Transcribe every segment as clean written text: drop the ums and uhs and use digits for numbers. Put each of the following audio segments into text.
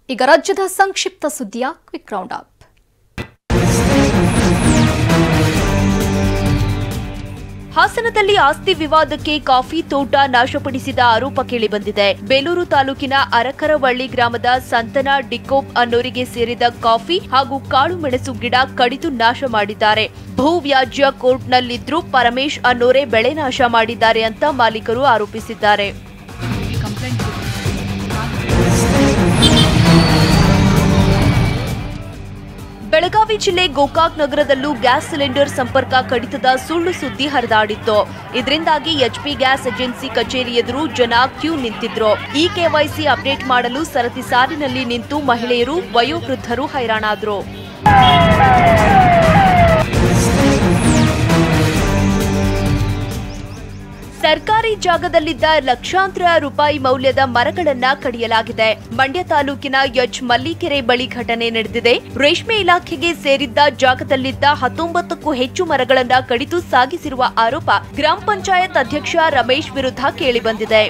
ಈಗ ರಾಜ್ಯದ ಸಂಕ್ಷಿಪ್ತ ಸುದ್ದಿಯ ಕ್ವಿಕ್ ರೌಂಡ್ ಅಪ್. ಹಾಸನದಲ್ಲಿ ಆಸ್ತಿ ವಿವಾದಕ್ಕೆ ಕಾಫಿ ತೋಟ ನಾಶಪಡಿಸಿದ ಆರೋಪ ಕೇಳಿಬಂದಿದೆ. ಬೇಲೂರು ತಾಲೂಕಿನ ಅರಕರವಳ್ಳಿ ಗ್ರಾಮದ ಸಂತನ ಡಿಕೋಪ್ ಅನ್ನೋರಿಗೆ ಸೇರಿದ ಕಾಫಿ ಹಾಗೂ ಕಾಳುಮೆಣಸು ಗಿಡ ಕಡಿದು ನಾಶ ಮಾಡಿದ್ದಾರೆ. ಭೂ ವ್ಯಾಜ್ಯ ಕೋರ್ಟ್ನಲ್ಲಿದ್ರೂ ಪರಮೇಶ್ ಅನ್ನೋರೇ ಬೆಳೆ ನಾಶ ಮಾಡಿದ್ದಾರೆ ಅಂತ ಮಾಲೀಕರು ಆರೋಪಿಸಿದ್ದಾರೆ. ಬೆಳಗಾವಿ ಜಿಲ್ಲೆ ಗೋಕಾಕ್ ನಗರದಲ್ಲೂ ಗ್ಯಾಸ್ ಸಿಲಿಂಡರ್ ಸಂಪರ್ಕ ಕಡಿತದ ಸುಳ್ಳು ಸುದ್ದಿ ಹರಿದಾಡಿತ್ತು. ಇದರಿಂದಾಗಿ ಎಚ್ಪಿ ಗ್ಯಾಸ್ ಏಜೆನ್ಸಿ ಕಚೇರಿ ಎದುರು ಜನ ಕ್ಯೂ ನಿಂತಿದ್ರು. ಈ ಕೆವೈಸಿ ಅಪ್ಡೇಟ್ ಮಾಡಲು ಸರತಿ ಸಾಲಿನಲ್ಲಿ ನಿಂತು ಮಹಿಳೆಯರು, ವಯೋವೃದ್ಧರು ಹೈರಾಣಾದ್ರು. ಸರ್ಕಾರಿ ಜಾಗದಲ್ಲಿದ್ದ ಲಕ್ಷಾಂತರ ರೂಪಾಯಿ ಮೌಲ್ಯದ ಮರಗಳನ್ನ ಕಡಿಯಲಾಗಿದೆ. ಮಂಡ್ಯ ತಾಲೂಕಿನ ಎಚ್ ಮಲ್ಲಿಕೆರೆ ಬಳಿ ಘಟನೆ ನಡೆದಿದೆ. ರೇಷ್ಮೆ ಇಲಾಖೆಗೆ ಸೇರಿದ್ದ ಜಾಗದಲ್ಲಿದ್ದ 19ಕ್ಕೂ ಹೆಚ್ಚು ಮರಗಳನ್ನ ಕಡಿದು ಸಾಗಿಸಿರುವ ಆರೋಪ ಗ್ರಾಮ ಪಂಚಾಯತ್ ಅಧ್ಯಕ್ಷ ರಮೇಶ್ ವಿರುದ್ಧ ಕೇಳಿಬಂದಿದೆ.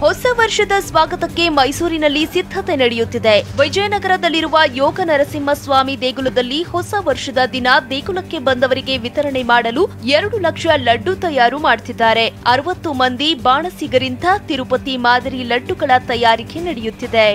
ಹೊಸ ವರ್ಷದ ಸ್ವಾಗತಕ್ಕೆ ಮೈಸೂರಿನಲ್ಲಿ ಸಿದ್ಧತೆ ನಡೆಯುತ್ತಿದೆ. ವಿಜಯನಗರದಲ್ಲಿರುವ ಯೋಗ ನರಸಿಂಹಸ್ವಾಮಿ ದೇಗುಲದಲ್ಲಿ ಹೊಸ ವರ್ಷದ ದಿನ ದೇಗುಲಕ್ಕೆ ಬಂದವರಿಗೆ ವಿತರಣೆ ಮಾಡಲು 2 ಲಕ್ಷ ಲಡ್ಡು ತಯಾರು ಮಾಡುತ್ತಿದ್ದಾರೆ. 60 ಮಂದಿ ಬಾಣಸಿಗರಿಂದ ತಿರುಪತಿ ಮಾದರಿ ಲಡ್ಡುಗಳ ತಯಾರಿಕೆ ನಡೆಯುತ್ತಿದೆ.